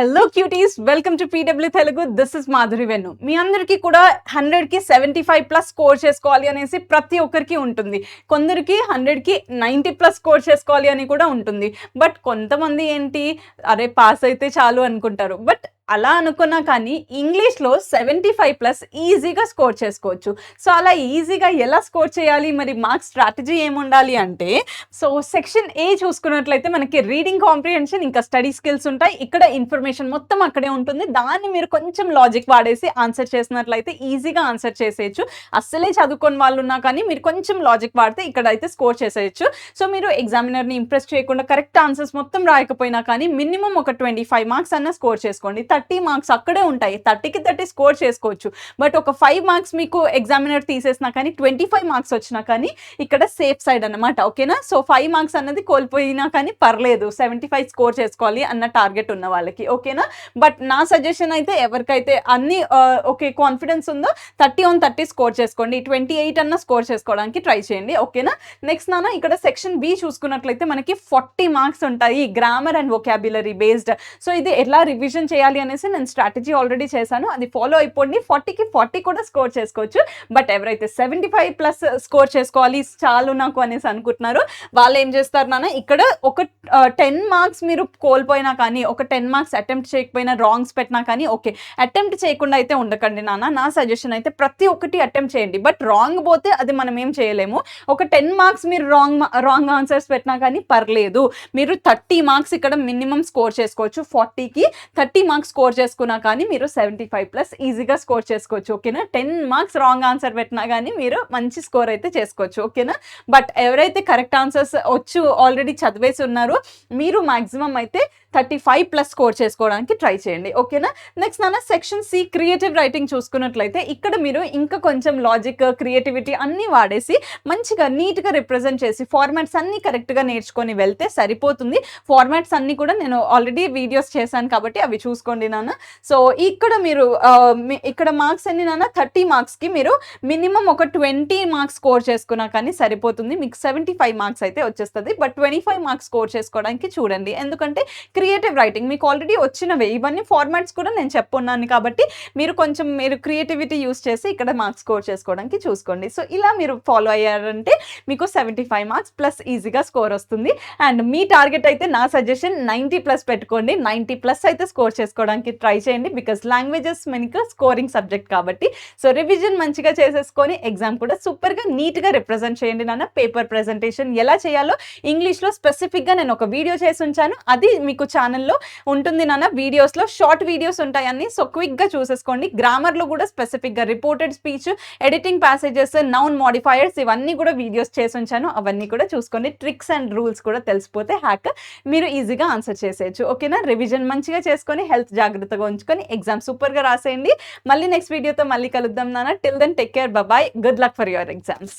Hello cuties, welcome to PW Telugu. This is Madhuri వెన్ను. మీ అందరికీ కూడా 100కి 75+ స్కోర్ చేసుకోవాలి అనేసి ప్రతి ఒక్కరికి ఉంటుంది. కొందరికి 100కి 90+ స్కోర్ చేసుకోవాలి అని కూడా ఉంటుంది. బట్ కొంతమంది ఏంటి, అరే పాస్ అయితే చాలు అనుకుంటారు. బట్ అలా అనుకున్నా కానీ ఇంగ్లీష్లో 75+ ఈజీగా స్కోర్ చేసుకోవచ్చు. సో అలా ఈజీగా ఎలా స్కోర్ చేయాలి, మరి మార్క్స్ స్ట్రాటజీ ఏముండాలి అంటే, సో సెక్షన్ ఏ చూసుకున్నట్లయితే మనకి రీడింగ్ కాంప్రిహెన్షన్ ఇంకా స్టడీ స్కిల్స్ ఉంటాయి. ఇక్కడ ఇన్ఫర్మేషన్ మొత్తం అక్కడే ఉంటుంది. దాన్ని మీరు కొంచెం లాజిక్ వాడేసి ఆన్సర్ చేసినట్లయితే ఈజీగా ఆన్సర్ చేసేయచ్చు. అస్సలే చదువుకొని వాళ్ళు ఉన్నా కానీ మీరు కొంచెం లాజిక్ వాడితే ఇక్కడ అయితే స్కోర్ చేసేయచ్చు. సో మీరు ఎగ్జామినర్ని ఇంప్రెస్ చేయకుండా కరెక్ట్ ఆన్సర్స్ మొత్తం రాయకపోయినా కానీ మినిమం ఒక 25 మార్క్స్ అన్న స్కోర్ చేసుకోండి. 30 మార్క్స్ అక్కడే ఉంటాయి. 30కి 30 స్కోర్ చేసుకోవచ్చు. బట్ ఒక 5 మార్క్స్ మీకు ఎగ్జామినర్ తీసేసినా కానీ 25 మార్క్స్ వచ్చినా కానీ ఇక్కడ సేఫ్ సైడ్ అన్నమాట. ఓకేనా? సో 5 మార్క్స్ అన్నది కోల్పోయినా కానీ పర్లేదు, 75 స్కోర్ చేసుకోవాలి అన్న టార్గెట్ ఉన్న వాళ్ళకి. ఓకేనా? బట్ నా సజెషన్ అయితే ఎవరికైతే అన్ని ఓకే కాన్ఫిడెన్స్ ఉందో 30/30 స్కోర్ చేసుకోండి. 28 అన్న స్కోర్ చేసుకోవడానికి ట్రై చేయండి. ఓకేనా? నెక్స్ట్ నాన్న ఇక్కడ సెక్షన్ బి చూసుకున్నట్లయితే మనకి 40 మార్క్స్ ఉంటాయి grammar and vocabulary based. So ఇది ఎలా రివిజన్ చేయాలి అనేసి నేను స్ట్రాటజీ ఆల్రెడీ చేశాను, అది ఫాలో అయిపోండి. 40కి 40 కూడా స్కోర్ చేసుకోవచ్చు. బట్ ఎవరైతే 75+ స్కోర్ చేసుకోవాలి చాలు నాకు అనేసి అనుకుంటున్నారు వాళ్ళు ఏం చేస్తారు నాన్న, ఇక్కడ ఒక 10 మార్క్స్ మీరు కోల్పోయినా కానీ, ఒక 10 మార్క్స్ అటెంప్ట్ చేయకపోయినా, రాంగ్స్ పెట్టినా కానీ ఓకే, అటెంప్ట్ చేయకుండా అయితే ఉండకండి నాన్న. నా సజెషన్ అయితే ప్రతి ఒక్కటి అటెంప్ట్ చేయండి. బట్ రాంగ్ పోతే అది మనం ఏం చేయలేము. ఒక 10 మార్క్స్ మీరు రాంగ్ ఆన్సర్స్ పెట్టినా కానీ పర్లేదు. మీరు 30 మార్క్స్ ఇక్కడ మినిమం స్కోర్ చేసుకోవచ్చు. 40కి 30 మార్క్స్ స్కోర్ చేసుకున్నా కానీ మీరు 75+ ఈజీగా స్కోర్ చేసుకోవచ్చు. ఓకేనా? 10 మార్క్స్ రాంగ్ ఆన్సర్ పెట్టినా కానీ మీరు మంచి స్కోర్ అయితే చేసుకోవచ్చు. ఓకేనా? బట్ ఎవరైతే కరెక్ట్ ఆన్సర్స్ ఆల్రెడీ చదివేసి ఉన్నారో మీరు మాక్సిమం అయితే 35+ స్కోర్ చేసుకోవడానికి ట్రై చేయండి. ఓకేనా? నెక్స్ట్ నాన్న సెక్షన్ సి క్రియేటివ్ రైటింగ్ చూసుకున్నట్లయితే ఇక్కడ మీరు ఇంకా కొంచెం లాజిక్, క్రియేటివిటీ అన్నీ వాడేసి మంచిగా నీట్గా రిప్రజెంట్ చేసి ఫార్మాట్స్ అన్నీ కరెక్ట్గా నేర్చుకొని వెళ్తే సరిపోతుంది. ఫార్మాట్స్ అన్నీ కూడా నేను ఆల్రెడీ వీడియోస్ చేశాను కాబట్టి అవి చూసుకోండి నాన్న. సో ఇక్కడ మీరు ఇక్కడ మార్క్స్ ఎన్ని నాన్న, 30 మార్క్స్కి మీరు మినిమం ఒక 20 మార్క్స్ స్కోర్ చేసుకున్నా కానీ సరిపోతుంది. మీకు 75 మార్క్స్ అయితే వచ్చేస్తుంది. బట్ 25 మార్క్స్ స్కోర్ చేసుకోవడానికి చూడండి. ఎందుకంటే క్రియేటివ్ రైటింగ్ మీకు ఆల్రెడీ వచ్చినవే, ఇవన్నీ ఫార్మాట్స్ కూడా నేను చెప్పున్నాను కాబట్టి మీరు క్రియేటివిటీ యూస్ చేసి ఇక్కడ మార్క్స్ స్కోర్ చేసుకోవడానికి చూసుకోండి. సో ఇలా మీరు ఫాలో అయ్యారంటే మీకు 75 మార్క్స్ ప్లస్ ఈజీగా స్కోర్ వస్తుంది. అండ్ మీ టార్గెట్ అయితే నా సజెషన్ 90+ పెట్టుకోండి. 90+ అయితే స్కోర్ చేసుకోవడానికి ట్రై చేయండి. బికాస్ లాంగ్వేజెస్ మనకు స్కోరింగ్ సబ్జెక్ట్ కాబట్టి. సో రివిజన్ మంచిగా చేసేసుకొని ఎగ్జామ్ కూడా సూపర్గా నీట్గా రిప్రజెంట్ చేయండి నాన్న. పేపర్ ప్రెజెంటేషన్ ఎలా చేయాలో ఇంగ్లీష్లో స్పెసిఫిక్గా నేను ఒక వీడియో చేసి ఉంచాను, అది మీకు ఛానల్లో ఉంటుంది నాన్న. వీడియోస్లో షార్ట్ వీడియోస్ ఉంటాయని, సో క్విక్గా చూసేసుకోండి. గ్రామర్లో కూడా స్పెసిఫిక్గా reported speech, editing passages, noun modifiers ఇవన్నీ కూడా వీడియోస్ చేసి ఉంచాను, అవన్నీ కూడా చూసుకోండి. ట్రిక్స్ అండ్ రూల్స్ కూడా తెలిసిపోతే మీరు ఈజీగా ఆన్సర్ చేసేయచ్చు. ఓకేనా? రివిజన్ మంచిగా చేసుకొని హెల్త్ జాగ్రత్తగా ఉంచుకొని ఎగ్జామ్ సూపర్గా రాసేయండి. మళ్ళీ నెక్స్ట్ వీడియోతో మళ్ళీ కలుద్దాం నాన్న. Till then take care, bye, good luck for your exams.